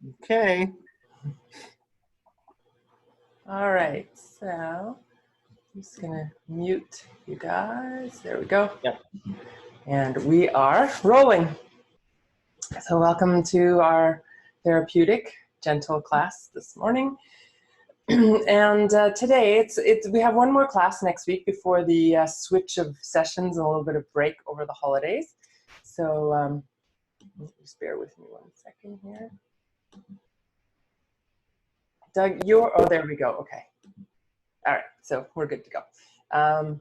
Okay. All right, so I'm just gonna mute you guys. There we go. Yep. And we are rolling. So welcome to our therapeutic gentle class this morning. And today we have one more class next week before the switch of sessions and a little bit of break over the holidays. So just bear with me 1 second here. Doug, there we go. Okay. All right, so we're good to go.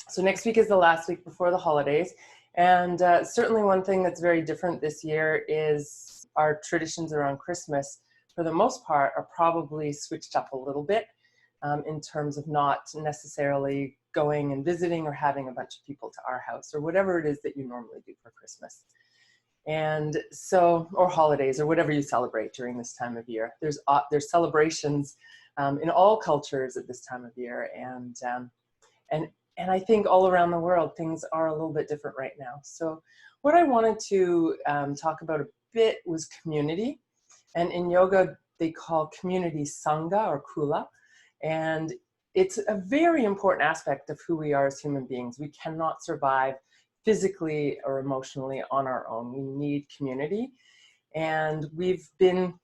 So next week is the last week before the holidays. And certainly one thing that's very different this year is our traditions around Christmas, for the most part, are probably switched up a little bit in terms of not necessarily going and visiting or having a bunch of people to our house or whatever it is that you normally do for Christmas. And so, or holidays or whatever you celebrate during this time of year. There's celebrations in all cultures at this time of year. And I think all around the world, things are a little bit different right now. So what I wanted to talk about a bit was community. And in yoga, they call community sangha or kula. And it's a very important aspect of who we are as human beings. We cannot survive physically or emotionally on our own. We need community. And we've been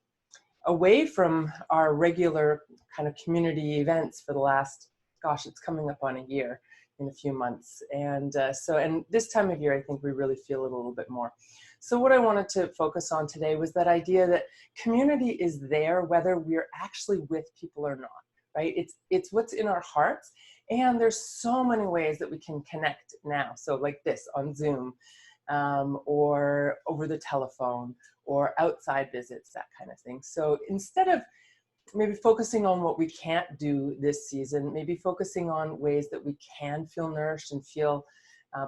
away from our regular kind of community events for the last, gosh, it's coming up on a year in a few months. And and this time of year, I think we really feel it a little bit more. So what I wanted to focus on today was that idea that community is there whether we're actually with people or not, right? It's what's in our hearts. And there's so many ways that we can connect now. So like this on Zoom, or over the telephone, or outside visits, that kind of thing. So instead of maybe focusing on what we can't do this season, maybe focusing on ways that we can feel nourished and feel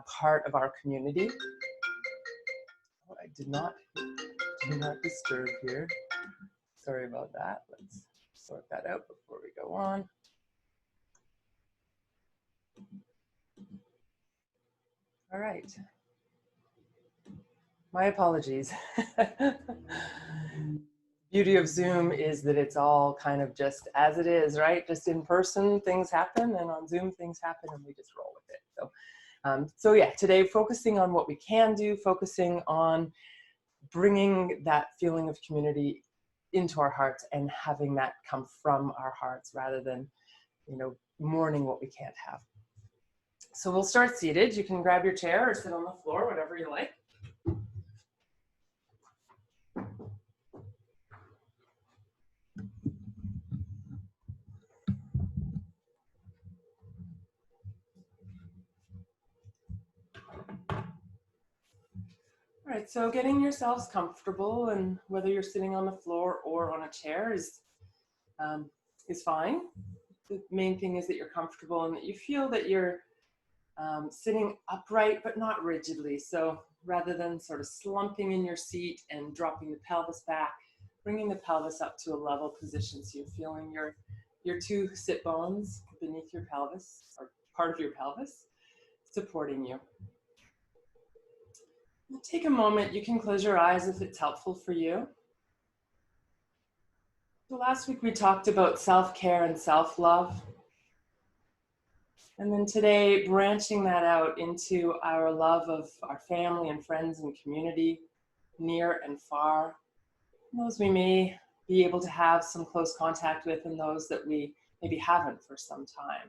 part of our community. Oh, I did not do not disturb here. Sorry about that. Let's sort that out before we go on. All right. My apologies. Beauty of Zoom is that it's all kind of just as it is, right? Just in person, things happen, and on Zoom, things happen, and we just roll with it. So yeah, today focusing on what we can do, focusing on bringing that feeling of community into our hearts and having that come from our hearts rather than, mourning what we can't have. So we'll start seated. You can grab your chair or sit on the floor, whatever you like. All right, so getting yourselves comfortable, and whether you're sitting on the floor or on a chair is fine. The main thing is that you're comfortable and that you feel that you're sitting upright, but not rigidly. So rather than sort of slumping in your seat and dropping the pelvis back, bringing the pelvis up to a level position. So you're feeling your two sit bones beneath your pelvis, or part of your pelvis, supporting you. Take a moment. You can close your eyes if it's helpful for you. So last week we talked about self-care and self-love. And then today, branching that out into our love of our family and friends and community, near and far. Those we may be able to have some close contact with, and those that we maybe haven't for some time.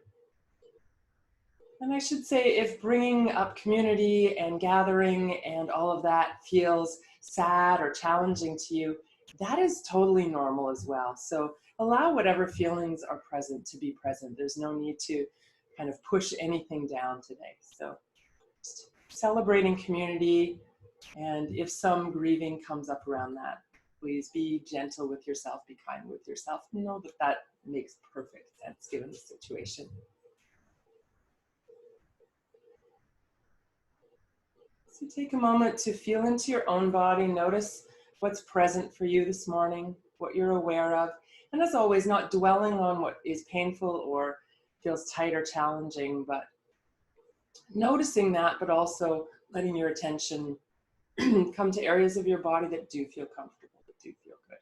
And I should say, if bringing up community and gathering and all of that feels sad or challenging to you, that is totally normal as well. So allow whatever feelings are present to be present. There's no need to kind of push anything down today. So just celebrating community, and if some grieving comes up around that, please be gentle with yourself, be kind with yourself. Know that that makes perfect sense given the situation. So take a moment to feel into your own body. Notice what's present for you this morning, what you're aware of. And as always, not dwelling on what is painful or feels tight or challenging, but noticing that, but also letting your attention come to areas of your body that do feel comfortable, that do feel good.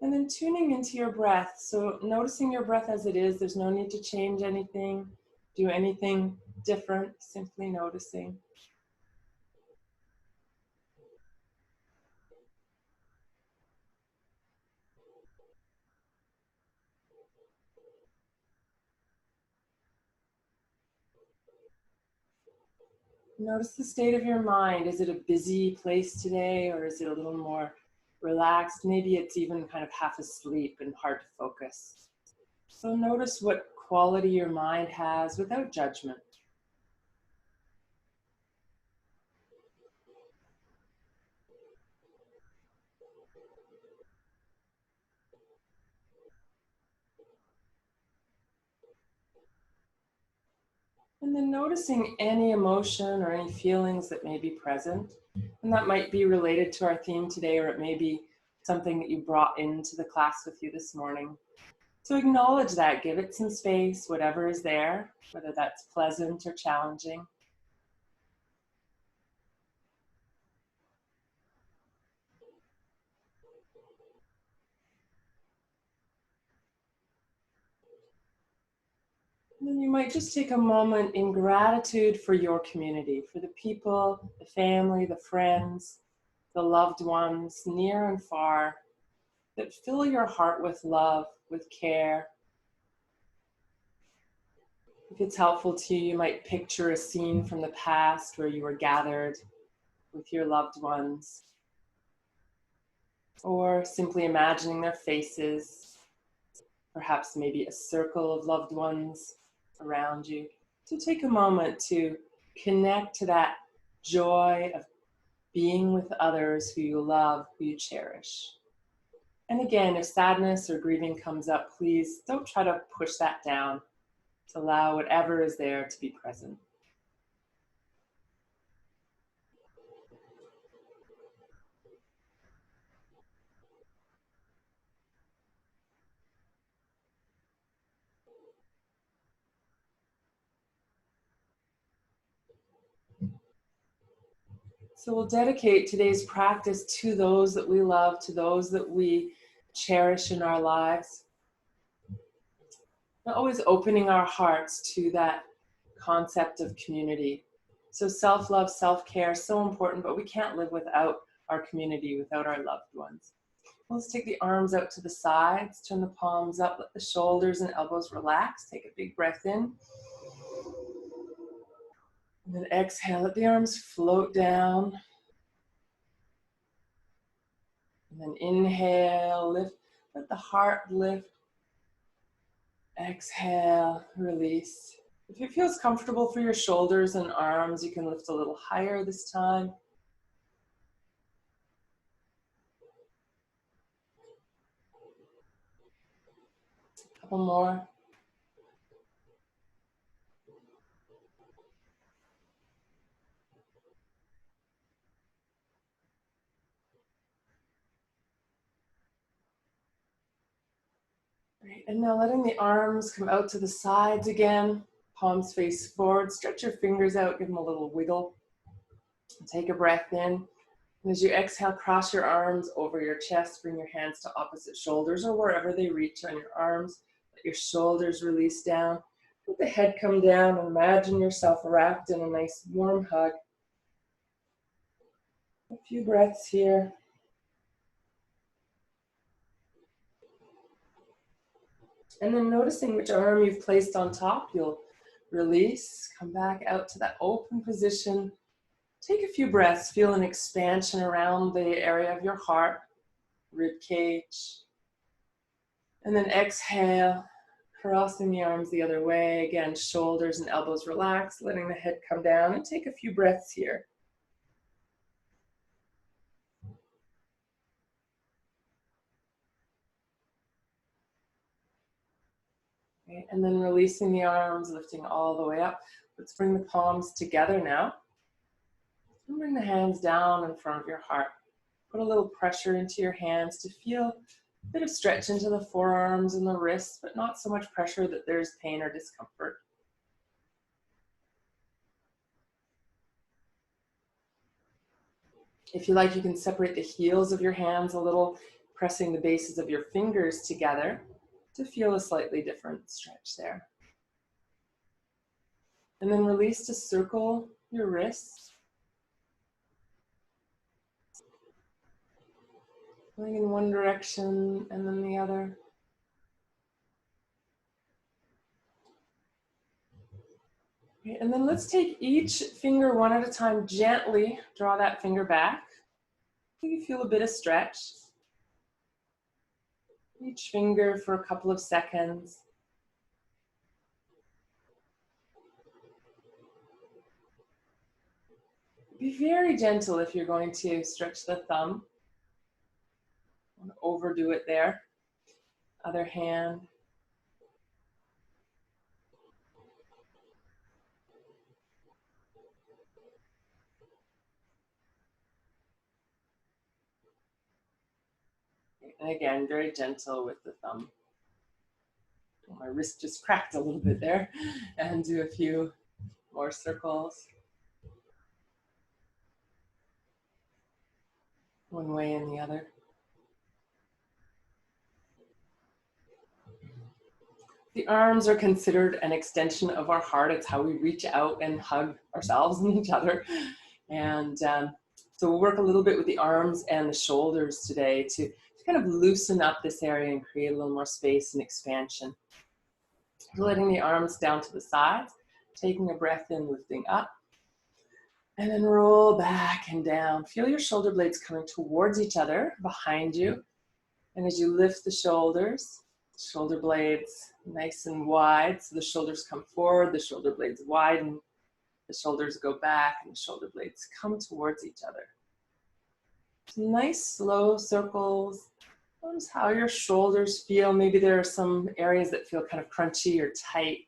And then tuning into your breath. So noticing your breath as it is. There's no need to change anything, do anything different, simply noticing. Notice the state of your mind. Is it a busy place today, or is it a little more relaxed? Maybe it's even kind of half asleep and hard to focus. So notice what quality your mind has without judgment. And then noticing any emotion or any feelings that may be present. And that might be related to our theme today, or it may be something that you brought into the class with you this morning. So acknowledge that, give it some space, whatever is there, whether that's pleasant or challenging. And then you might just take a moment in gratitude for your community, for the people, the family, the friends, the loved ones, near and far, that fill your heart with love, with care. If it's helpful to you, you might picture a scene from the past where you were gathered with your loved ones, or simply imagining their faces, perhaps maybe a circle of loved ones around you. So take a moment to connect to that joy of being with others who you love, who you cherish. And again, if sadness or grieving comes up, please don't try to push that down. To allow whatever is there to be present. So we'll dedicate today's practice to those that we love, to those that we cherish in our lives. And always opening our hearts to that concept of community. So self-love, self-care, so important, but we can't live without our community, without our loved ones. Let's take the arms out to the sides, turn the palms up, let the shoulders and elbows relax. Take a big breath in. And then exhale, let the arms float down. And then inhale, lift, let the heart lift. Exhale, release. If it feels comfortable for your shoulders and arms, you can lift a little higher this time. A couple more. Great. And now letting the arms come out to the sides again. Palms face forward. Stretch your fingers out. Give them a little wiggle. And take a breath in. And as you exhale, cross your arms over your chest. Bring your hands to opposite shoulders or wherever they reach on your arms. Let your shoulders release down. Let the head come down and imagine yourself wrapped in a nice warm hug. A few breaths here. And then noticing which arm you've placed on top, you'll release, come back out to that open position. Take a few breaths, feel an expansion around the area of your heart, rib cage. And then exhale, crossing the arms the other way. Again, shoulders and elbows relax, letting the head come down, and take a few breaths here. Okay, and then releasing the arms, lifting all the way up. Let's bring the palms together now. And bring the hands down in front of your heart. Put a little pressure into your hands to feel a bit of stretch into the forearms and the wrists, but not so much pressure that there's pain or discomfort. If you like, you can separate the heels of your hands a little, pressing the bases of your fingers together to feel a slightly different stretch there. And then release to circle your wrists. Going in one direction and then the other. Okay, and then let's take each finger one at a time, gently draw that finger back. You feel a bit of stretch. Each finger for a couple of seconds. Be very gentle if you're going to stretch the thumb. Don't overdo it there. Other hand. And again, very gentle with the thumb. My wrist just cracked a little bit there. And do a few more circles. One way and the other. The arms are considered an extension of our heart. It's how we reach out and hug ourselves and each other. And so we'll work a little bit with the arms and the shoulders today to kind of loosen up this area and create a little more space and expansion. Letting the arms down to the sides, taking a breath in, lifting up, and then roll back and down. Feel your shoulder blades coming towards each other, behind you. And as you lift the shoulders, shoulder blades nice and wide, so the shoulders come forward, the shoulder blades widen, the shoulders go back, and the shoulder blades come towards each other. Nice slow circles. Notice how your shoulders feel. Maybe there are some areas that feel kind of crunchy or tight.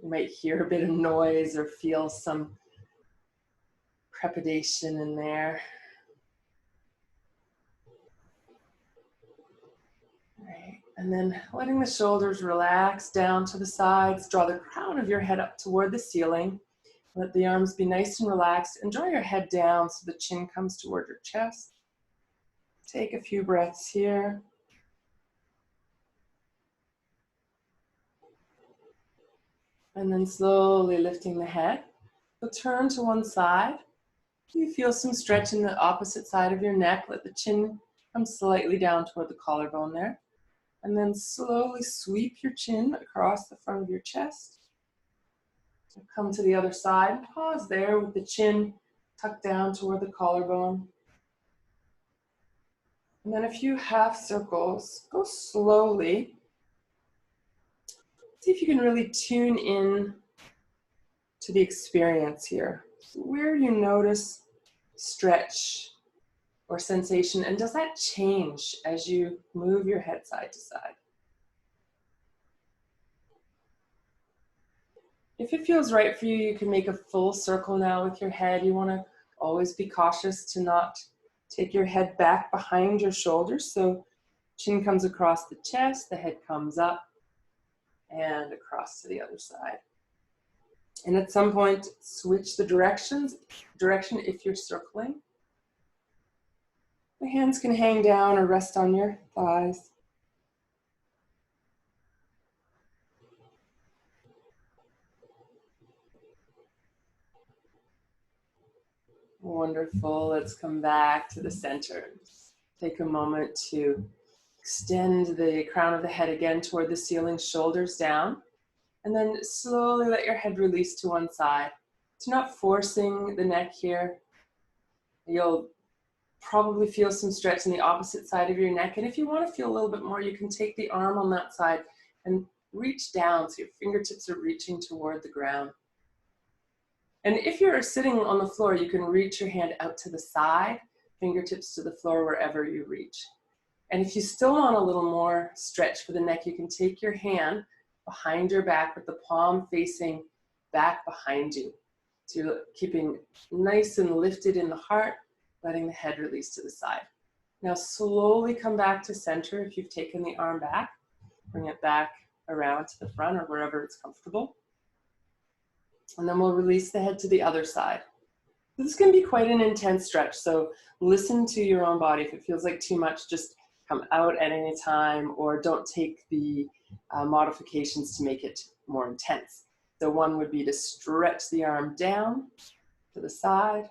You might hear a bit of noise or feel some trepidation in there. Right. And then letting the shoulders relax down to the sides. Draw the crown of your head up toward the ceiling. Let the arms be nice and relaxed, and draw your head down so the chin comes toward your chest. Take a few breaths here. And then slowly lifting the head. You'll turn to one side. You feel some stretch in the opposite side of your neck. Let the chin come slightly down toward the collarbone there. And then slowly sweep your chin across the front of your chest. Come to the other side. Pause there with the chin tucked down toward the collarbone. And then a few half circles. Go slowly. See if you can really tune in to the experience here. Where you notice stretch or sensation, and does that change as you move your head side to side? If it feels right for you, you can make a full circle now with your head. You want to always be cautious to not take your head back behind your shoulders. So chin comes across the chest, the head comes up and across to the other side. And at some point, switch the direction if you're circling. The hands can hang down or rest on your thighs. Wonderful. Let's come back to the center. Take a moment to extend the crown of the head again toward the ceiling, shoulders down. And then slowly let your head release to one side. So not forcing the neck here. You'll probably feel some stretch in the opposite side of your neck. And if you want to feel a little bit more, you can take the arm on that side and reach down so your fingertips are reaching toward the ground. And if you're sitting on the floor, you can reach your hand out to the side, fingertips to the floor wherever you reach. And if you still want a little more stretch for the neck, you can take your hand behind your back with the palm facing back behind you. So you're keeping nice and lifted in the heart, letting the head release to the side. Now slowly come back to center if you've taken the arm back. Bring it back around to the front or wherever it's comfortable. And then we'll release the head to the other side. This can be quite an intense stretch, so listen to your own body. If it feels like too much, just come out at any time, or don't take the modifications to make it more intense. So one would be to stretch the arm down to the side,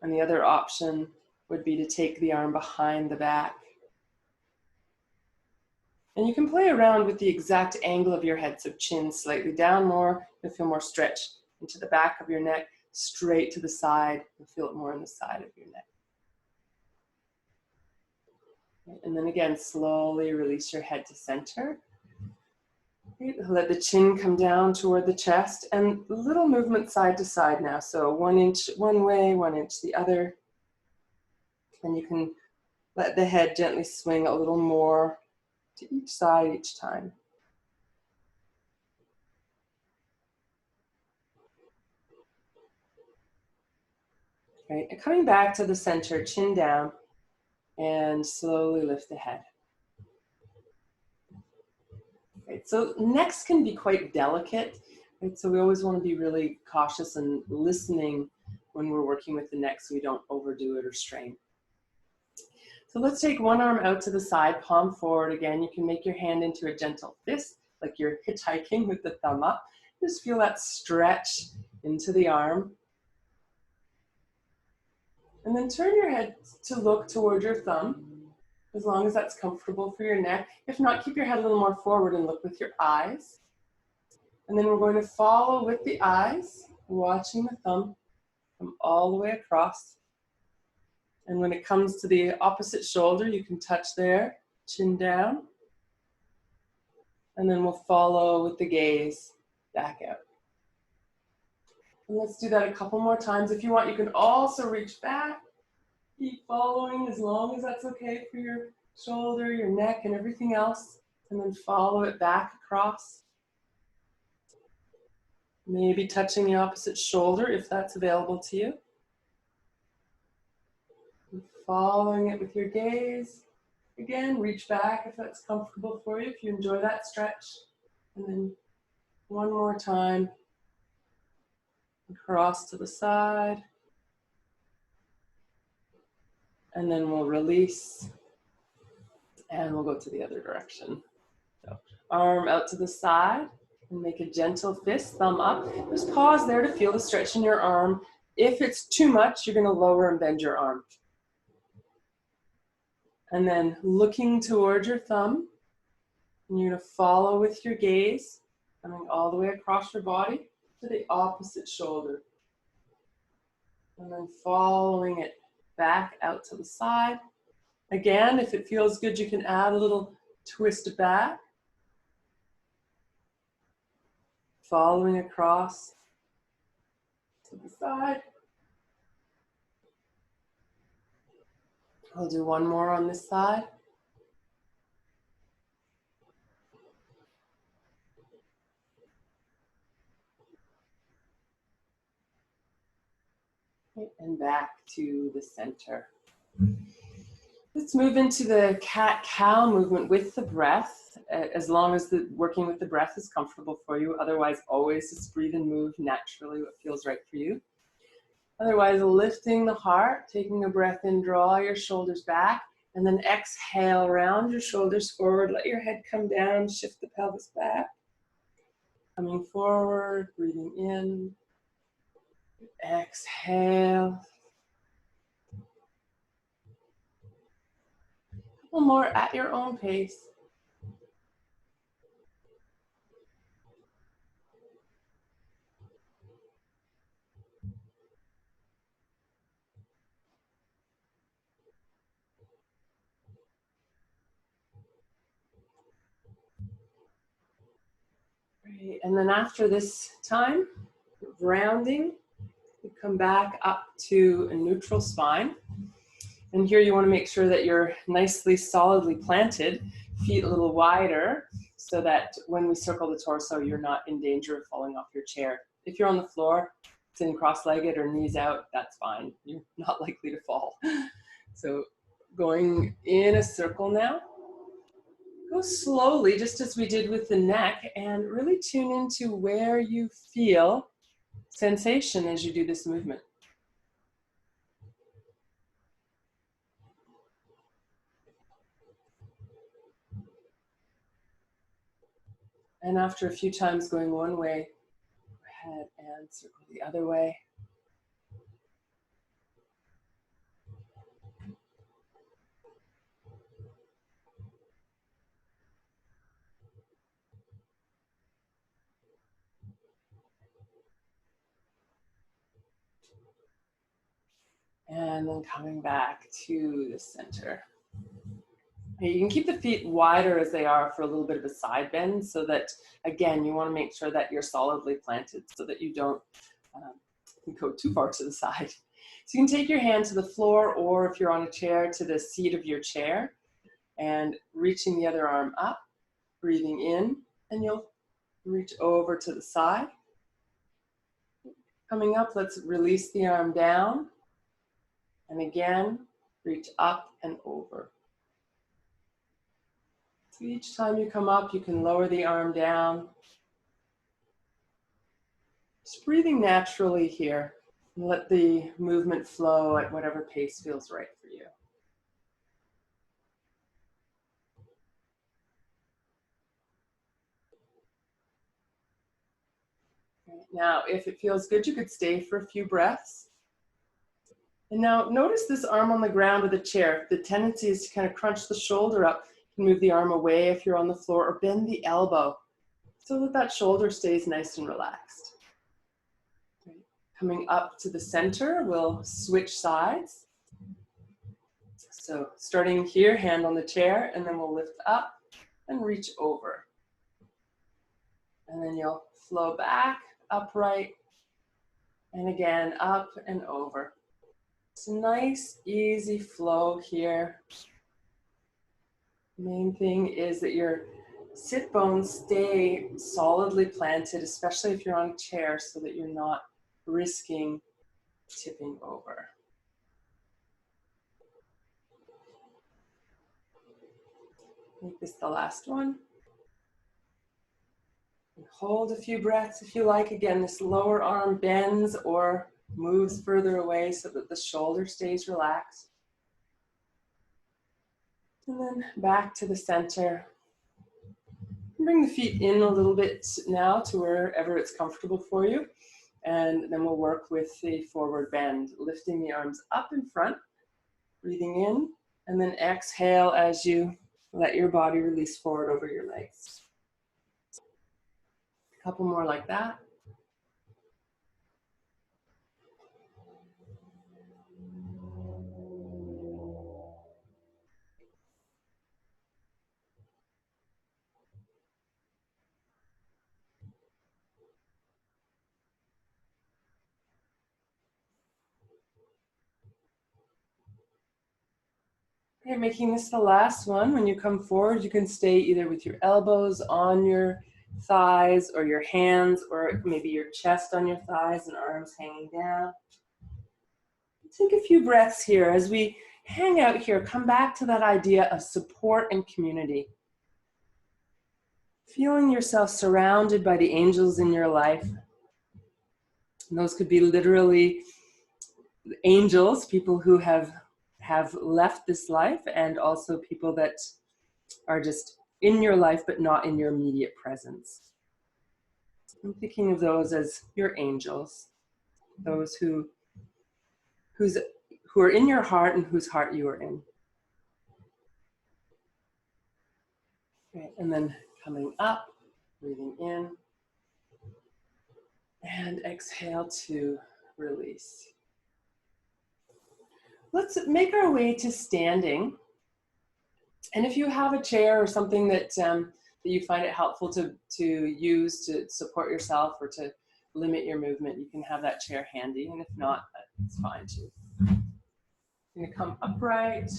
and the other option would be to take the arm behind the back. And you can play around with the exact angle of your head, so chin slightly down more, you'll feel more stretch into the back of your neck, straight to the side, you'll feel it more on the side of your neck. And then again, slowly release your head to center. Let the chin come down toward the chest, and little movement side to side now. So 1 inch one way, 1 inch the other. And you can let the head gently swing a little more to each side each time. Right, and coming back to the center, chin down, and slowly lift the head. Right, so necks can be quite delicate, right? So we always want to be really cautious and listening when we're working with the neck so we don't overdo it or strain. So let's take one arm out to the side, palm forward again. You can make your hand into a gentle fist, like you're hitchhiking with the thumb up. Just feel that stretch into the arm. And then turn your head to look toward your thumb, as long as that's comfortable for your neck. If not, keep your head a little more forward and look with your eyes. And then we're going to follow with the eyes, watching the thumb come all the way across. And when it comes to the opposite shoulder, you can touch there, chin down. And then we'll follow with the gaze back out. And let's do that a couple more times. If you want, you can also reach back. Keep following as long as that's okay for your shoulder, your neck, and everything else. And then follow it back across. Maybe touching the opposite shoulder if that's available to you. And following it with your gaze. Again, reach back if that's comfortable for you, if you enjoy that stretch. And then one more time. Across to the side. And then we'll release. And we'll go to the other direction. So, arm out to the side. And make a gentle fist, thumb up. Just pause there to feel the stretch in your arm. If it's too much, you're going to lower and bend your arm. And then looking towards your thumb, and you're going to follow with your gaze, coming all the way across your body to the opposite shoulder. And then following it back out to the side. Again, if it feels good, you can add a little twist back. Following across to the side. I'll do one more on this side. And back to the center. Let's move into the cat-cow movement with the breath, as long as working with the breath is comfortable for you. Otherwise, always just breathe and move naturally what feels right for you. Otherwise, lifting the heart, taking a breath in, draw your shoulders back, and then exhale, round your shoulders forward, let your head come down, shift the pelvis back. Coming forward, breathing in, exhale. A couple more at your own pace. Great. And then after this time, rounding, you come back up to a neutral spine. And here you want to make sure that you're nicely, solidly planted, feet a little wider, so that when we circle the torso, you're not in danger of falling off your chair. If you're on the floor, sitting cross-legged or knees out, that's fine. You're not likely to fall. So going in a circle now. Go slowly, just as we did with the neck, and really tune into where you feel sensation as you do this movement. And after a few times going one way, go ahead and circle the other way. And then coming back to the center. You can keep the feet wider as they are for a little bit of a side bend so that, again, you want to make sure that you're solidly planted so that you don't go too far to the side. So you can take your hand to the floor, or if you're on a chair, to the seat of your chair, and reaching the other arm up, breathing in, and you'll reach over to the side. Coming up, let's release the arm down, and again, reach up and over. So each time you come up, you can lower the arm down. Just breathing naturally here. And let the movement flow at whatever pace feels right for you. Now, if it feels good, you could stay for a few breaths. And now notice this arm on the ground of the chair. The tendency is to kind of crunch the shoulder up. You can move the arm away if you're on the floor, or bend the elbow so that that shoulder stays nice and relaxed. Coming up to the center, we'll switch sides. So starting here, hand on the chair, and then we'll lift up and reach over. And then you'll flow back, upright, and again, up and over. It's a nice, easy flow here. Main thing is that your sit bones stay solidly planted, especially if you're on a chair, so that you're not risking tipping over. Make this the last one. And hold a few breaths if you like. Again, this lower arm bends or moves further away so that the shoulder stays relaxed. And then back to the center. Bring the feet in a little bit now to wherever it's comfortable for you. And then we'll work with the forward bend, lifting the arms up in front, breathing in, and then exhale as you let your body release forward over your legs. A couple more like that. Okay, making this the last one. When you come forward, you can stay either with your elbows on your thighs, or your hands, or maybe your chest on your thighs and arms hanging down. Take a few breaths here. As we hang out here, come back to that idea of support and community. Feeling yourself surrounded by the angels in your life. And those could be literally angels, people who have left this life, and also people that are just in your life but not in your immediate presence. I'm thinking of those as your angels, those who are in your heart and whose heart you are in. Okay, and then coming up, breathing in, and exhale to release. Let's make our way to standing. And if you have a chair or something that you find it helpful to use to support yourself or to limit your movement, you can have that chair handy. And if not, that's fine too. You're going to come upright.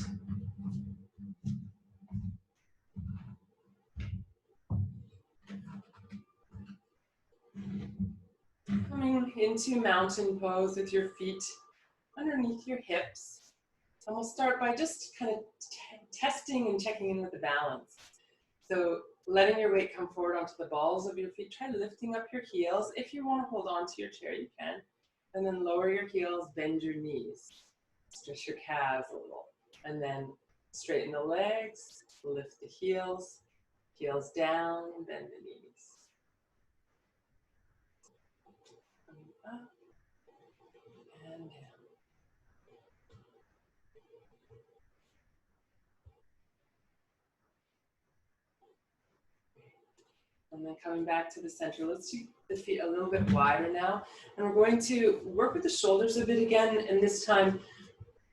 Coming into mountain pose with your feet underneath your hips. And we'll start by just kind of testing and checking in with the balance. So letting your weight come forward onto the balls of your feet. Try lifting up your heels. If you want to hold on to your chair, you can. And then lower your heels, bend your knees. Stretch your calves a little. And then straighten the legs, lift the heels down, bend the knees. Coming up and down. And then coming back to the center. Let's do the feet a little bit wider now. And we're going to work with the shoulders a bit again, and this time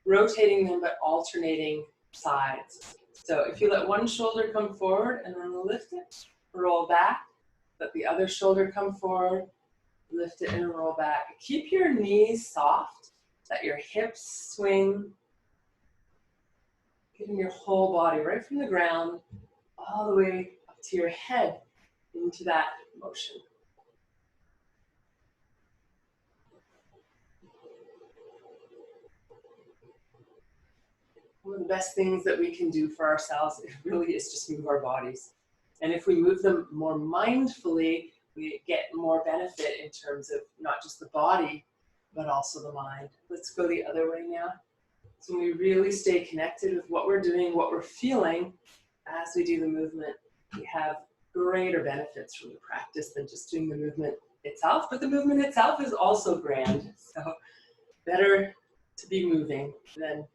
rotating them but alternating sides. So if you let one shoulder come forward and then lift it, roll back, let the other shoulder come forward, lift it and roll back. Keep your knees soft, let your hips swing, getting your whole body right from the ground all the way up to your head into that motion. One of the best things that we can do for ourselves, it really is just move our bodies. And if we move them more mindfully, we get more benefit in terms of not just the body, but also the mind. Let's go the other way now. So when we really stay connected with what we're doing, what we're feeling as we do the movement, we have greater benefits from the practice than just doing the movement itself. But the movement itself is also grand. So better to be moving than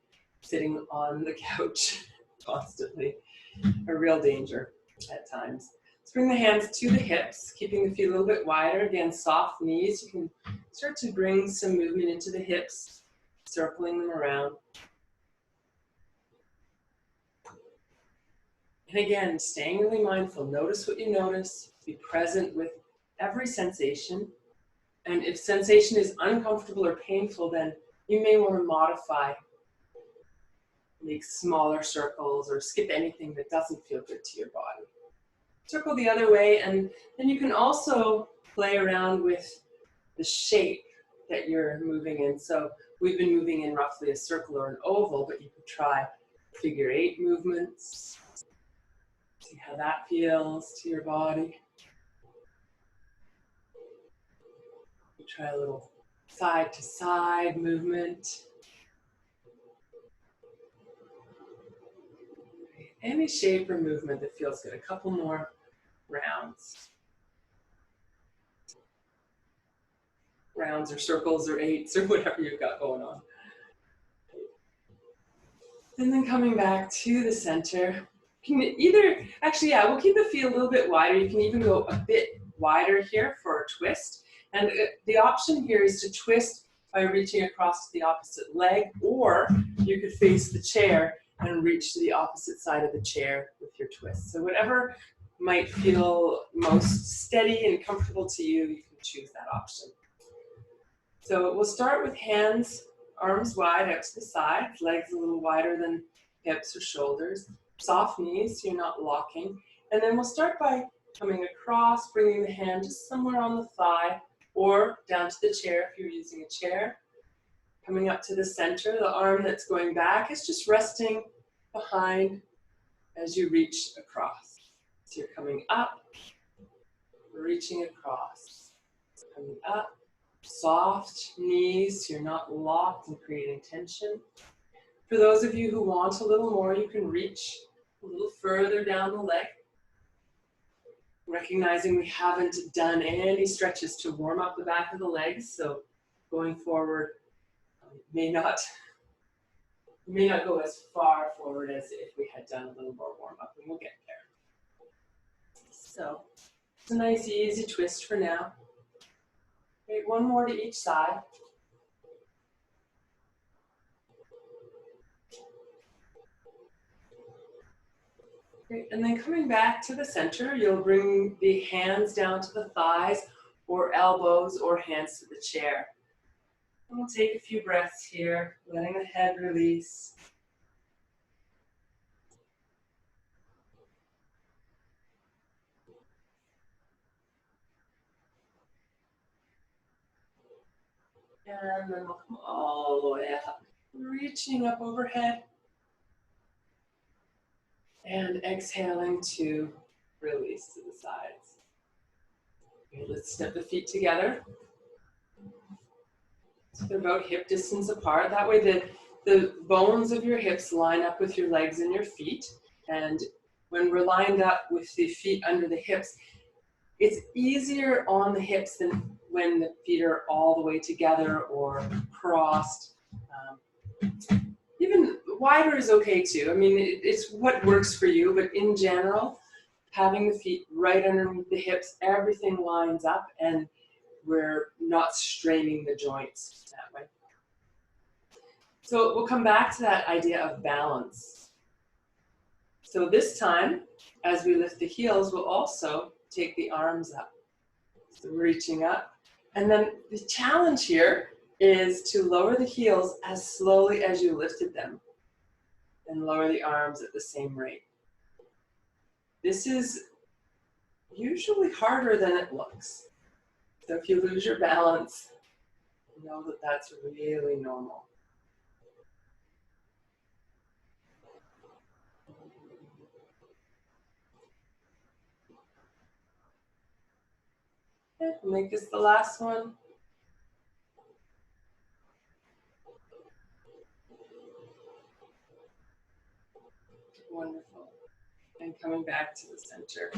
sitting on the couch constantly. A real danger at times. Let's bring the hands to the hips, keeping the feet a little bit wider. Again, soft knees. You can start to bring some movement into the hips, circling them around. And again, staying really mindful. Notice what you notice. Be present with every sensation. And if sensation is uncomfortable or painful, then you may want to modify. Make smaller circles or skip anything that doesn't feel good to your body. Circle the other way, and then you can also play around with the shape that you're moving in. So we've been moving in roughly a circle or an oval, but you could try figure 8 movements. See how that feels to your body. You try a little side to side movement. Any shape or movement that feels good. A couple more rounds. Rounds or circles or 8s or whatever you've got going on. And then coming back to the center. You can either, actually, yeah, we'll keep the feet a little bit wider. You can even go a bit wider here for a twist. And the option here is to twist by reaching across to the opposite leg, or you could face the chair and reach to the opposite side of the chair with your twist. So whatever might feel most steady and comfortable to you, you can choose that option. So we'll start with hands, arms wide out to the sides, legs a little wider than hips or shoulders, soft knees so you're not locking. And then we'll start by coming across, bringing the hand just somewhere on the thigh or down to the chair if you're using a chair. Coming up to the center, the arm that's going back is just resting behind as you reach across. So you're coming up, reaching across, coming up. Soft knees, so you're not locked and creating tension. For those of you who want a little more, you can reach a little further down the leg. Recognizing we haven't done any stretches to warm up the back of the legs, so going forward may not go as far forward as if we had done a little more warm up, and we'll get there. So it's a nice easy twist for now. Okay, one more to each side. Great. And then coming back to the center, you'll bring the hands down to the thighs or elbows or hands to the chair. And we'll take a few breaths here, letting the head release. And then we'll come all the way up, reaching up overhead. And exhaling to release to the sides. Okay, let's step the feet together. So they're about hip distance apart. That way the bones of your hips line up with your legs and your feet. And when we're lined up with the feet under the hips, it's easier on the hips than when the feet are all the way together or crossed. Even wider is okay too. I mean, it's what works for you, but in general, having the feet right underneath the hips, everything lines up and we're not straining the joints that way. So we'll come back to that idea of balance. So this time, as we lift the heels, we'll also take the arms up. So reaching up. And then the challenge here is to lower the heels as slowly as you lifted them and lower the arms at the same rate. This is usually harder than it looks. So if you lose your balance, know that that's really normal. Okay, we'll make this the last one. Wonderful. And coming back to the center.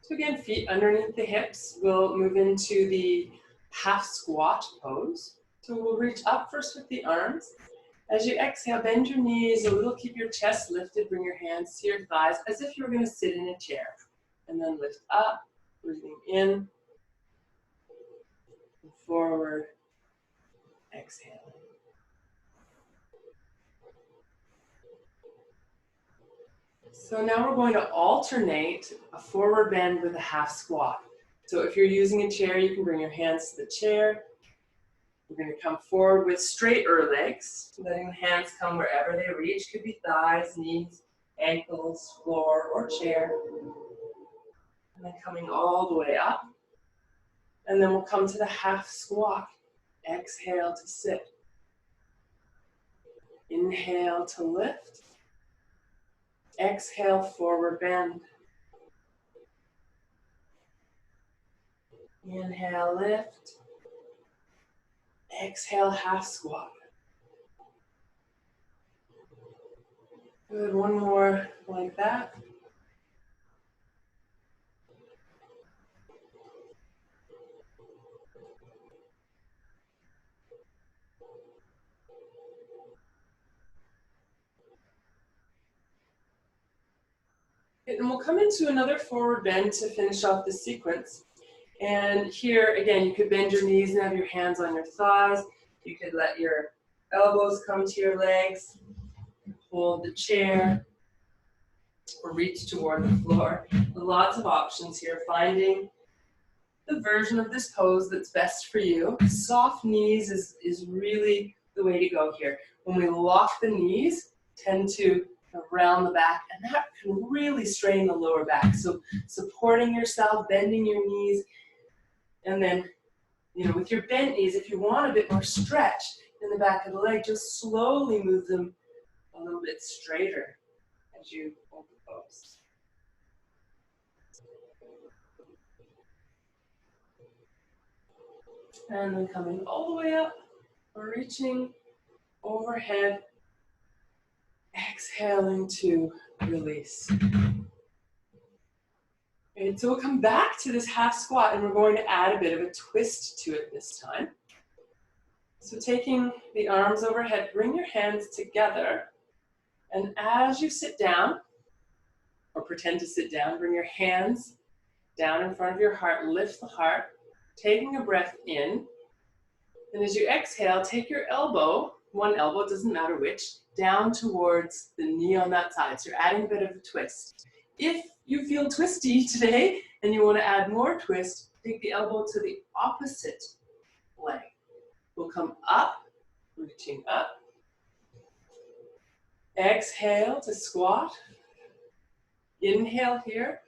So again, feet underneath the hips. We'll move into the half squat pose. So we'll reach up first with the arms. As you exhale, bend your knees a little, keep your chest lifted, bring your hands to your thighs as if you were going to sit in a chair. And then lift up, breathing in, and forward, exhaling. So now we're going to alternate a forward bend with a half squat. So if you're using a chair, you can bring your hands to the chair. We're going to come forward with straighter legs, letting the hands come wherever they reach. Could be thighs, knees, ankles, floor, or chair. And then coming all the way up. And then we'll come to the half squat. Exhale to sit. Inhale to lift. Exhale, forward bend. Inhale, lift. Exhale, half squat. Good, one more like that. And we'll come into another forward bend to finish off the sequence. And here, again, you could bend your knees and have your hands on your thighs. You could let your elbows come to your legs. Hold the chair or reach toward the floor. Lots of options here. Finding the version of this pose that's best for you. Soft knees is really the way to go here. When we lock the knees, tend to around the back, and that can really strain the lower back. So supporting yourself, bending your knees, and then, with your bent knees, if you want a bit more stretch in the back of the leg, just slowly move them a little bit straighter as you hold the pose. And then coming all the way up, reaching overhead, exhaling to release. And so we'll come back to this half squat and we're going to add a bit of a twist to it this time. So taking the arms overhead, bring your hands together, and as you sit down, or pretend to sit down, bring your hands down in front of your heart, lift the heart, taking a breath in, and as you exhale, take your elbow, one elbow, it doesn't matter which, down towards the knee on that side. So you're adding a bit of a twist. If you feel twisty today and you want to add more twist, take the elbow to the opposite leg. We'll come up, reaching up. Exhale to squat. Inhale here.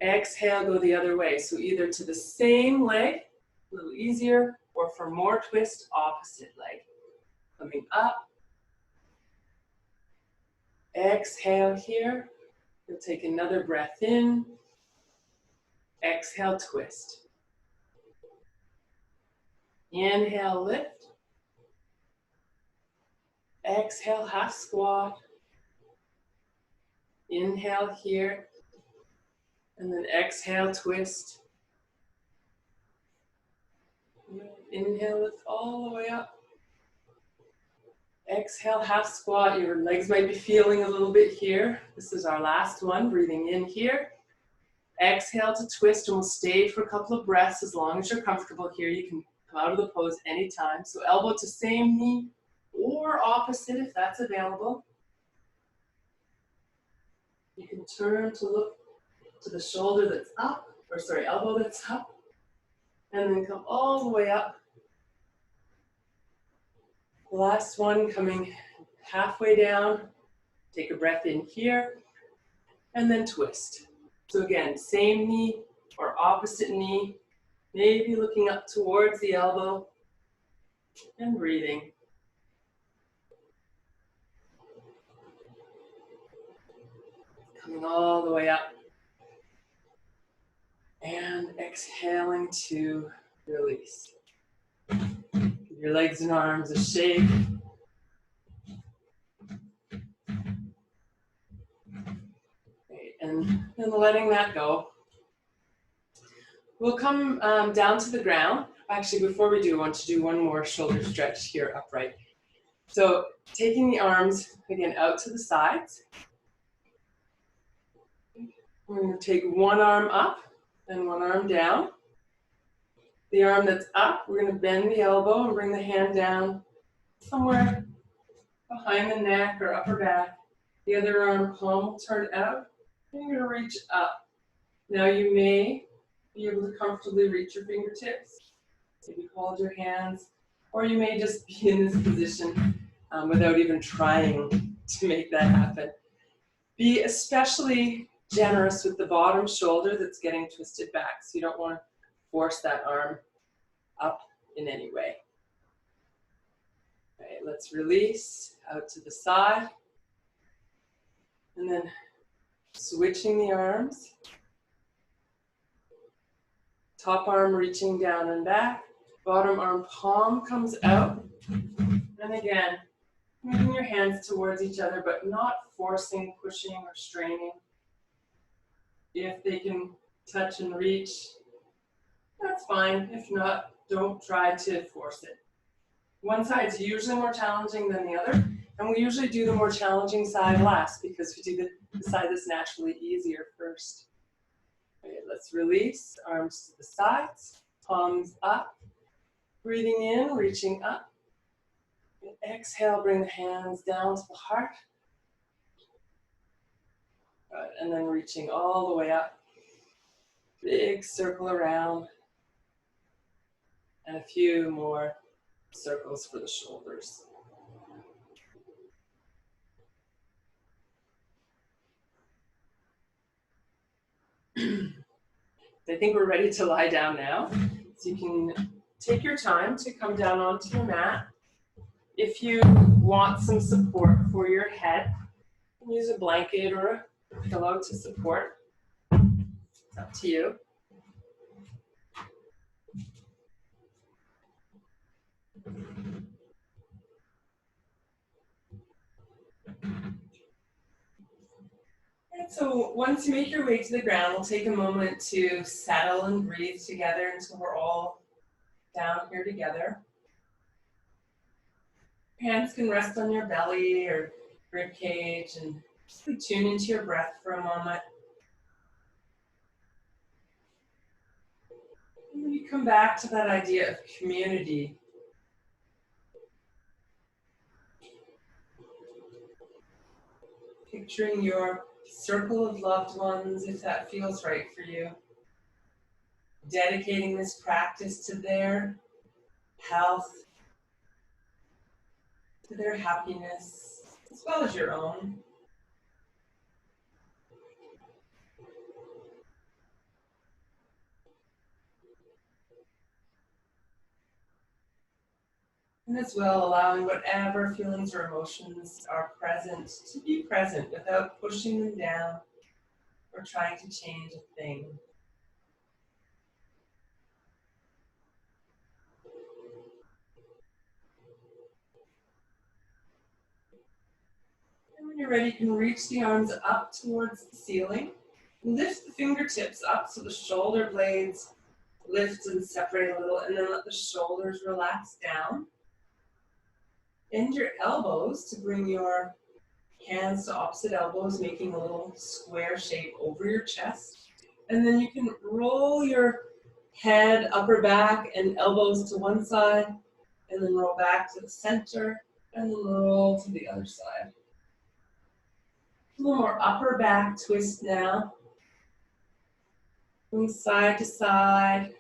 Exhale, go the other way. So either to the same leg, a little easier, or for more twist, opposite leg. Coming up. Exhale here. You'll take another breath in. Exhale, twist. Inhale, lift. Exhale, half squat. Inhale here. And then exhale, twist. Inhale, lift all the way up. Exhale, half squat. Your legs might be feeling a little bit here. This is our last one. Breathing in here. Exhale to twist, and we'll stay for a couple of breaths as long as you're comfortable here. You can come out of the pose anytime. So elbow to same knee or opposite if that's available. You can turn to look to the shoulder that's up, or sorry, elbow that's up, and then come all the way up. Last one, coming halfway down. Take a breath in here, and then twist. So again, same knee or opposite knee, maybe looking up towards the elbow, and breathing. Coming all the way up. And exhaling to release. Give your legs and arms a shake. Okay, and then letting that go. We'll come down to the ground. Actually, before we do, I want to do one more shoulder stretch here upright. So taking the arms, again, out to the sides. We're going to take one arm up and one arm down. The arm that's up, we're going to bend the elbow and bring the hand down somewhere behind the neck or upper back. The other arm, palm will turn out, and you're going to reach up. Now you may be able to comfortably reach your fingertips. Maybe hold your hands, or you may just be in this position without even trying to make that happen. Be especially generous with the bottom shoulder that's getting twisted back, so you don't want to force that arm up in any way. Okay, let's release out to the side, and then switching the arms. Top arm reaching down and back, bottom arm palm comes out, and again, moving your hands towards each other, but not forcing, pushing, or straining. If they can touch and reach, that's fine. If not, don't try to force it. One side's usually more challenging than the other, and we usually do the more challenging side last because we do the side that's naturally easier first. Okay, let's release, arms to the sides, palms up, breathing in, reaching up. And exhale, bring the hands down to the heart. Good, and then reaching all the way up. Big circle around. And a few more circles for the shoulders. I think we're ready to lie down now. So you can take your time to come down onto your mat. If you want some support for your head, you can use a blanket or a pillow to support. It's up to you. And so once you make your way to the ground, we'll take a moment to settle and breathe together until we're all down here together. Hands can rest on your belly or rib cage, and just tune into your breath for a moment. And then you come back to that idea of community. Picturing your circle of loved ones, if that feels right for you. Dedicating this practice to their health, to their happiness, as well as your own. And as well, allowing whatever feelings or emotions are present to be present without pushing them down or trying to change a thing. And when you're ready, you can reach the arms up towards the ceiling. Lift the fingertips up so the shoulder blades lift and separate a little, and then let the shoulders relax down. Bend your elbows to bring your hands to opposite elbows, making a little square shape over your chest. And then you can roll your head, upper back, and elbows to one side, and then roll back to the center, and then roll to the other side. A little more upper back twist now. From side to side.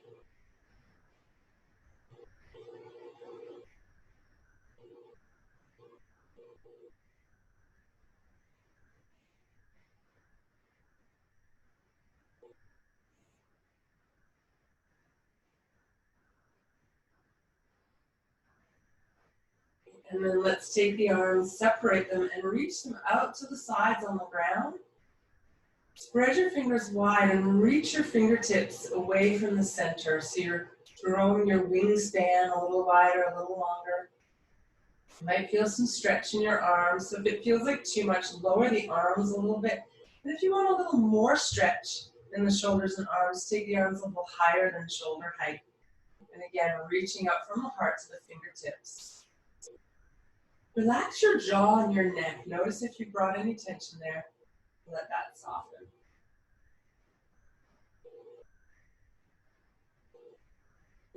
And then let's take the arms, separate them, and reach them out to the sides on the ground. Spread your fingers wide and reach your fingertips away from the center. So you're throwing your wingspan a little wider, a little longer. You might feel some stretch in your arms. So if it feels like too much, lower the arms a little bit. And if you want a little more stretch in the shoulders and arms, take the arms a little higher than shoulder height. And again, reaching up from the heart to the fingertips. Relax your jaw and your neck. Notice if you brought any tension there. Let that soften.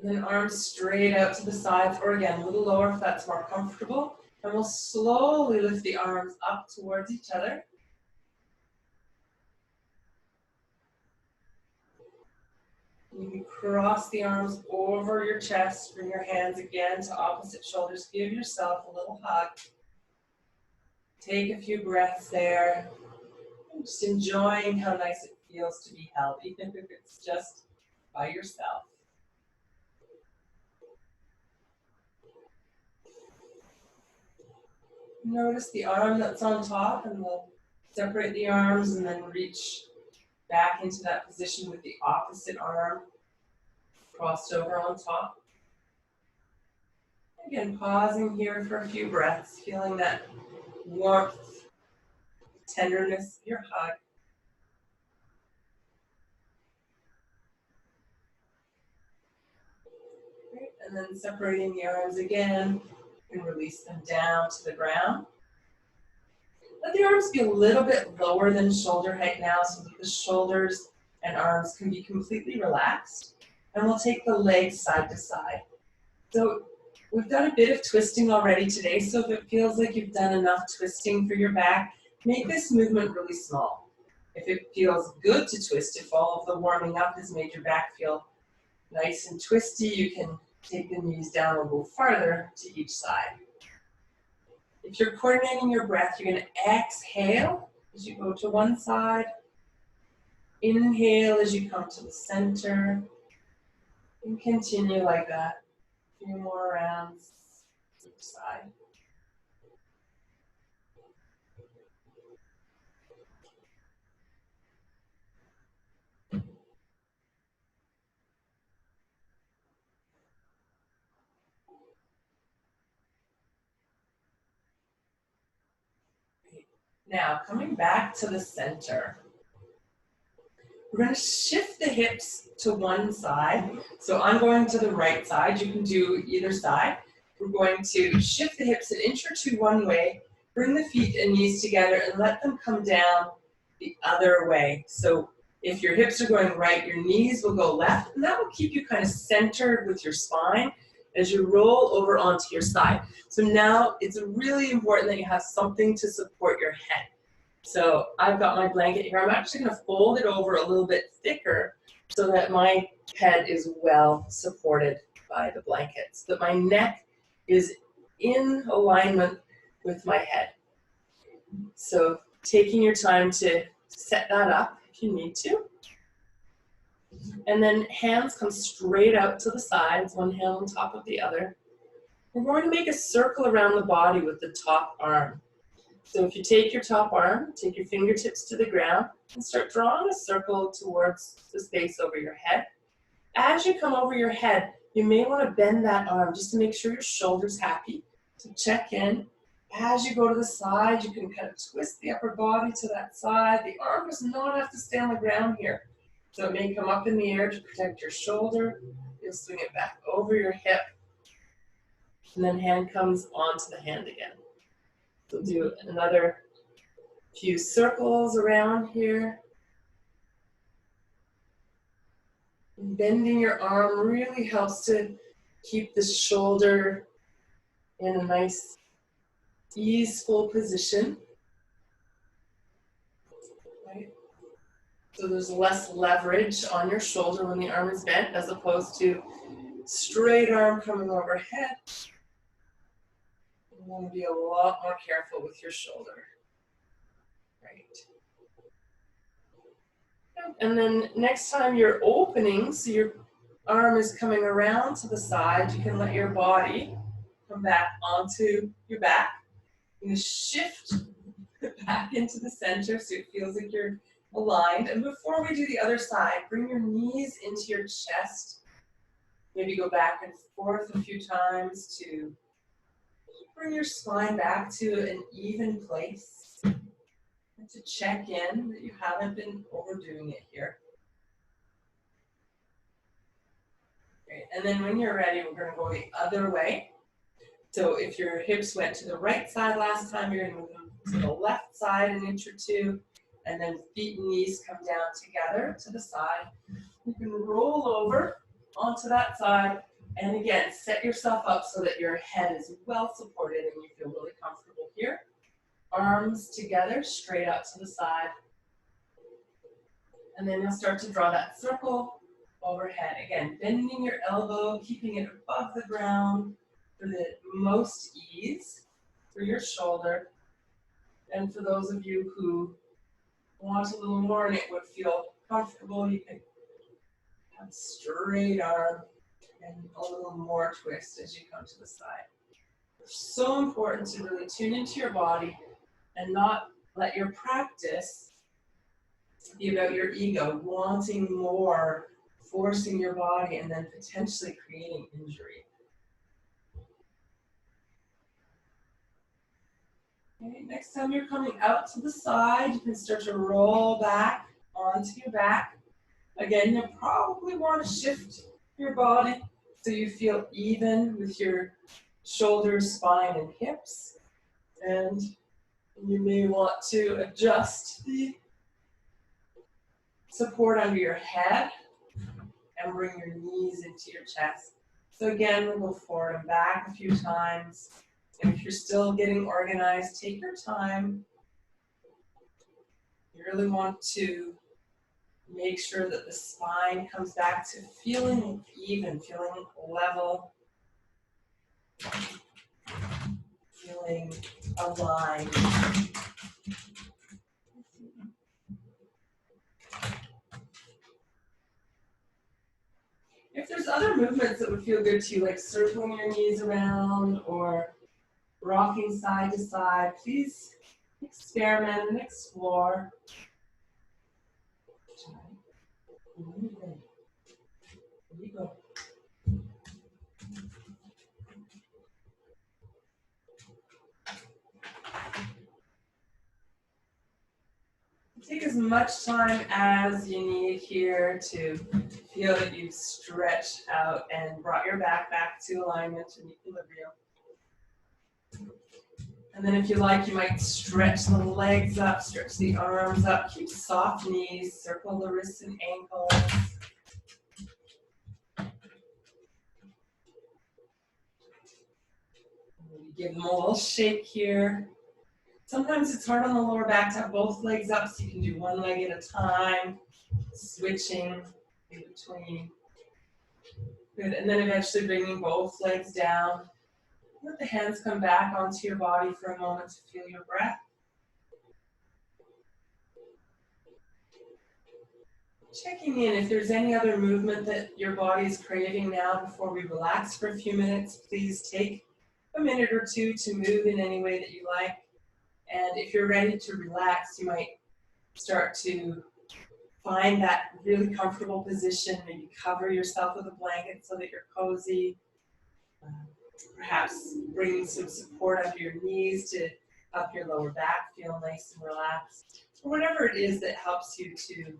And then arms straight out to the sides, or again, a little lower if that's more comfortable. And we'll slowly lift the arms up towards each other. You can cross the arms over your chest, bring your hands again to opposite shoulders. Give yourself a little hug. Take a few breaths there. Just enjoying how nice it feels to be held, even if it's just by yourself. Notice the arm that's on top, and we'll separate the arms and then reach back into that position with the opposite arm crossed over on top. Again, pausing here for a few breaths, feeling that warmth, tenderness, your hug. Great. And then separating the arms again, and release them down to the ground. Let the arms be a little bit lower than shoulder height now so that the shoulders and arms can be completely relaxed. And we'll take the legs side to side. So we've done a bit of twisting already today, so if it feels like you've done enough twisting for your back, make this movement really small. If it feels good to twist, if all of the warming up has made your back feel nice and twisty, you can take the knees down and go farther to each side. If you're coordinating your breath, you're going to exhale as you go to one side. Inhale as you come to the center. And continue like that. A few more rounds each side. Now, coming back to the center. We're going to shift the hips to one side. So I'm going to the right side. You can do either side. We're going to shift the hips an inch or two one way, bring the feet and knees together and let them come down the other way. So if your hips are going right, your knees will go left, and that will keep you kind of centered with your spine as you roll over onto your side. So now it's really important that you have something to support your head. So I've got my blanket here. I'm actually going to fold it over a little bit thicker so that my head is well supported by the blanket, so that my neck is in alignment with my head. So taking your time to set that up if you need to. And then hands come straight out to the sides, one hand on top of the other. We're going to make a circle around the body with the top arm. So if you take your top arm, take your fingertips to the ground, and start drawing a circle towards the space over your head. As you come over your head, you may want to bend that arm just to make sure your shoulder's happy. So check in. As you go to the side, you can kind of twist the upper body to that side. The arm does not have to stay on the ground here. So it may come up in the air to protect your shoulder. You'll swing it back over your hip. And then hand comes onto the hand again. So do another few circles around here. Bending your arm really helps to keep the shoulder in a nice, easeful position. Right? So there's less leverage on your shoulder when the arm is bent as opposed to straight arm coming overhead. You want to be a lot more careful with your shoulder. Right. And then next time you're opening, so your arm is coming around to the side, you can let your body come back onto your back. You're going to shift back into the center so it feels like you're aligned. And before we do the other side, bring your knees into your chest. Maybe go back and forth a few times to bring your spine back to an even place. And to check in that you haven't been overdoing it here. Great. And then when you're ready, we're going to go the other way. So if your hips went to the right side last time, you're going to move them to the left side an inch or two, and then feet and knees come down together to the side. You can roll over onto that side, and again, set yourself up so that your head is well supported and you feel really comfortable here. Arms together, straight out to the side. And then you'll start to draw that circle overhead. Again, bending your elbow, keeping it above the ground for the most ease for your shoulder. And for those of you who want a little more and it would feel comfortable, you can have a straight arm and a little more twist as you come to the side. It's so important to really tune into your body and not let your practice be about your ego, wanting more, forcing your body, and then potentially creating injury. Okay, next time you're coming out to the side, you can start to roll back onto your back. Again, you'll probably want to shift your body so you feel even with your shoulders, spine, and hips. And you may want to adjust the support under your head and bring your knees into your chest. So again, we'll go forward and back a few times. And if you're still getting organized, take your time. You really want to make sure that the spine comes back to feeling even, feeling level, feeling aligned. If there's other movements that would feel good to you, like circling your knees around or rocking side to side, please experiment and explore. Here you go. Take as much time as you need here to feel that you've stretched out and brought your back to alignment and equilibrium. And then if you like, you might stretch the legs up, stretch the arms up, keep soft knees, circle the wrists and ankles. Give them a little shake here. Sometimes it's hard on the lower back to have both legs up, so you can do one leg at a time, switching in between. Good, and then eventually bringing both legs down. Let the hands come back onto your body for a moment to feel your breath. Checking in if there's any other movement that your body is craving now before we relax for a few minutes. Please take a minute or two to move in any way that you like. And if you're ready to relax, you might start to find that really comfortable position. Maybe cover yourself with a blanket so that you're cozy. Perhaps bringing some support up your knees to up your lower back, feel nice and relaxed. Or whatever it is that helps you to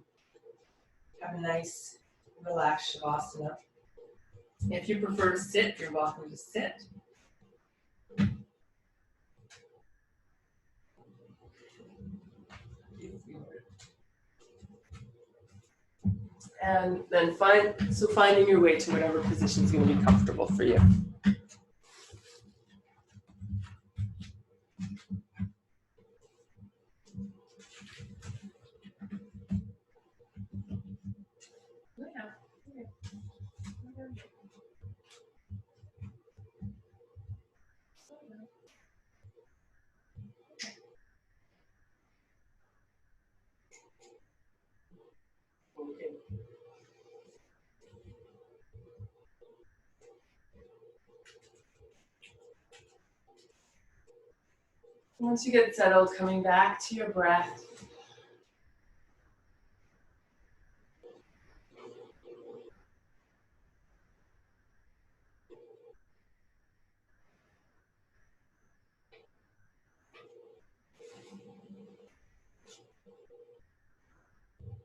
have a nice, relaxed shavasana. If you prefer to sit, you're welcome to sit. And then finding your way to whatever position is going to be comfortable for you. Okay. Once you get settled, coming back to your breath.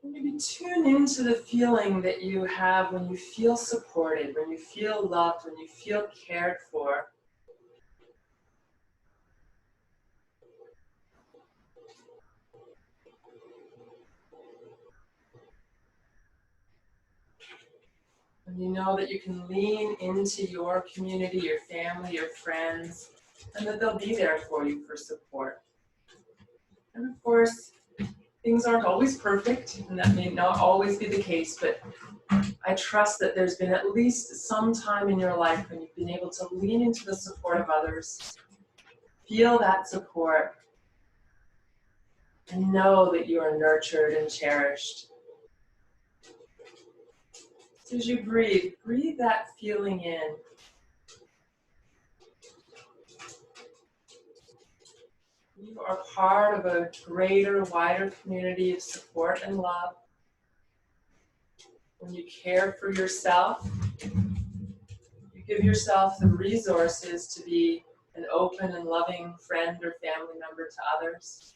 Maybe tune into the feeling that you have when you feel supported, when you feel loved, when you feel cared for. And you know that you can lean into your community, your family, your friends, and that they'll be there for you for support. And of course, things aren't always perfect, and that may not always be the case, but I trust that there's been at least some time in your life when you've been able to lean into the support of others, feel that support, and know that you are nurtured and cherished. So as you breathe, breathe that feeling in. You are part of a greater, wider community of support and love. When you care for yourself, you give yourself the resources to be an open and loving friend or family member to others.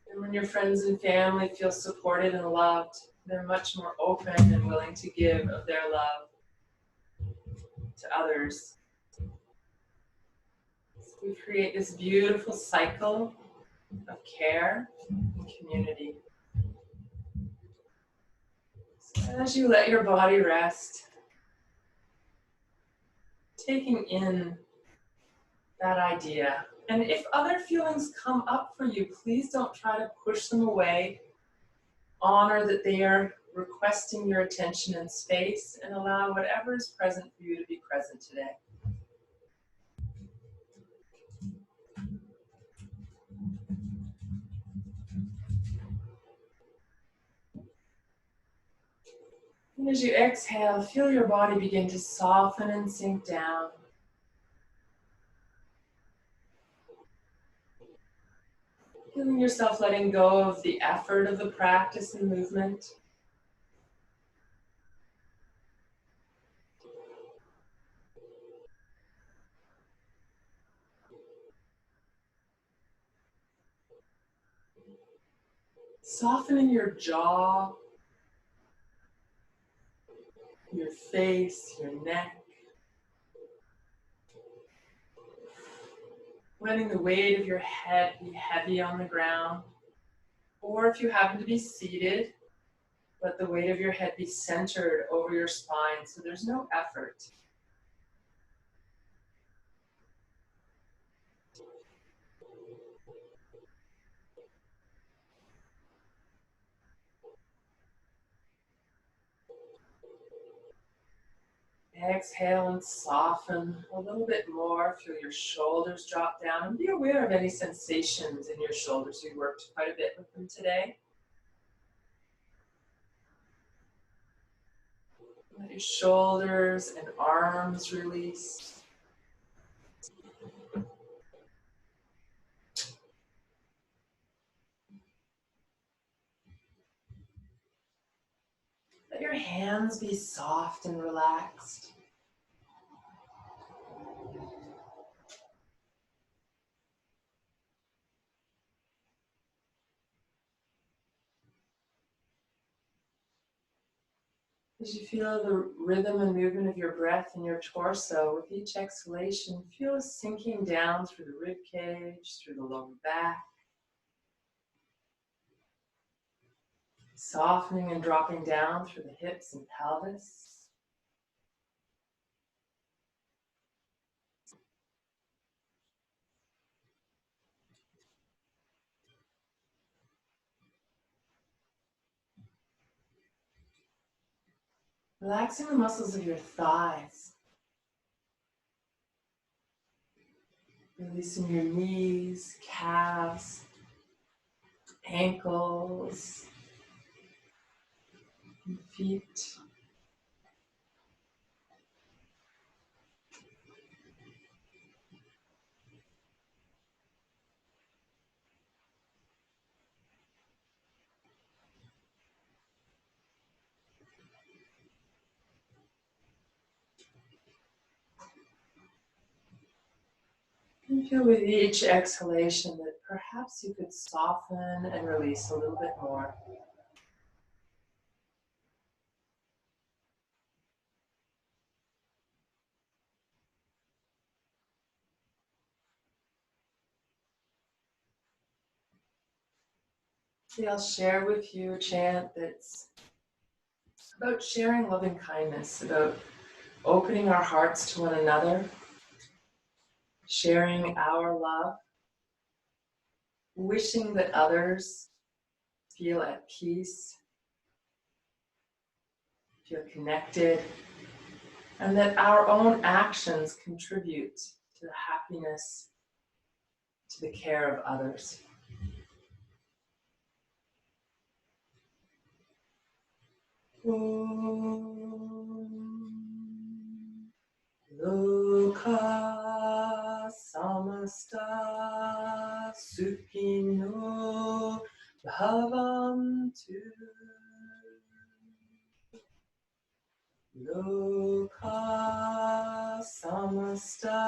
And when your friends and family feel supported and loved, they're much more open and willing to give of their love to others. So we create this beautiful cycle of care and community. So as you let your body rest, taking in that idea. And if other feelings come up for you, please don't try to push them away. Honor that they are requesting your attention and space, and allow whatever is present for you to be present today. And as you exhale, feel your body begin to soften and sink down. Feeling yourself letting go of the effort of the practice and movement. Softening your jaw, your face, your neck. Letting the weight of your head be heavy on the ground. Or if you happen to be seated, let the weight of your head be centered over your spine so there's no effort. Exhale and soften a little bit more. Feel your shoulders drop down and be aware of any sensations in your shoulders. We worked quite a bit with them today. Let your shoulders and arms release. Let your hands be soft and relaxed. As you feel the rhythm and movement of your breath in your torso, with each exhalation, feel it sinking down through the rib cage, through the lower back, softening and dropping down through the hips and pelvis. Relaxing the muscles of your thighs. Releasing your knees, calves, ankles, and feet. And feel with each exhalation that perhaps you could soften and release a little bit more. See, I'll share with you a chant that's about sharing loving kindness, about opening our hearts to one another, sharing our love, wishing that others feel at peace, feel connected, and that our own actions contribute to the happiness, to the care of others. Loka samasta sukhino bhavantu. Loka samasta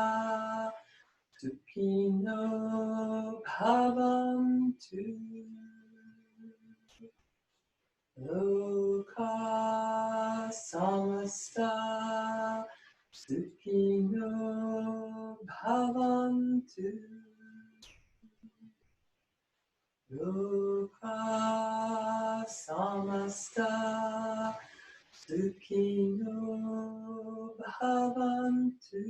sukhino bhavantu. Loka samasta sukhino bhavantu. Loka samasta sukhino bhavantu.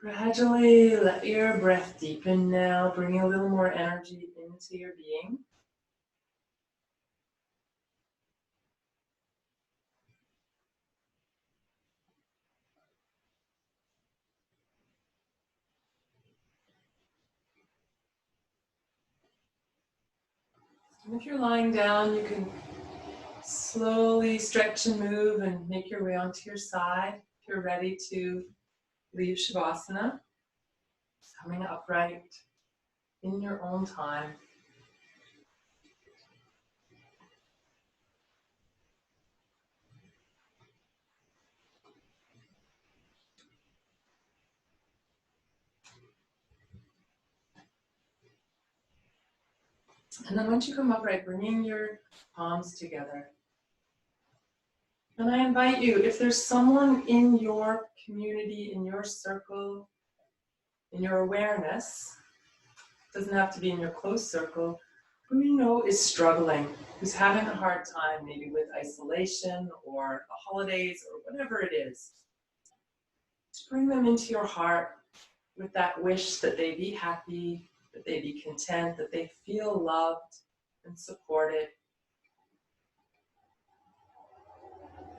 Gradually let your breath deepen now, bringing a little more energy into your being. And if you're lying down, you can slowly stretch and move and make your way onto your side. If you're ready to leave Shavasana, coming upright in your own time. And then once you come upright, bringing your palms together. And I invite you, if there's someone in your community, in your circle, in your awareness, doesn't have to be in your close circle, who you know is struggling, who's having a hard time, maybe with isolation or the holidays or whatever it is, just bring them into your heart with that wish that they be happy, that they be content, that they feel loved and supported.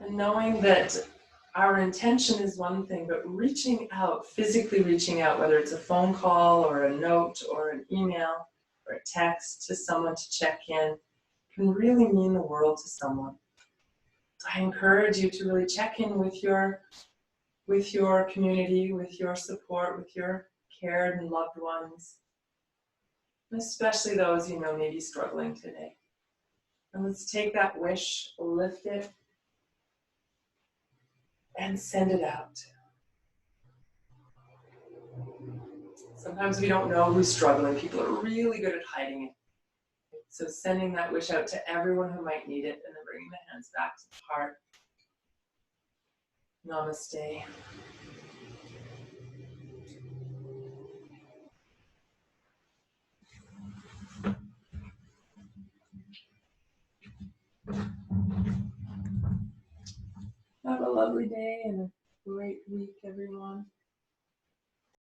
And knowing that our intention is one thing, but reaching out, physically reaching out, whether it's a phone call or a note or an email or a text to someone to check in, can really mean the world to someone. So I encourage you to really check in with your community, with your support, with your cared and loved ones, especially those you know may be struggling today. And let's take that wish, lift it, and send it out. Sometimes we don't know who's struggling. People are really good at hiding it. So sending that wish out to everyone who might need it, and then bringing the hands back to the heart. Namaste. Have a lovely day and a great week, everyone.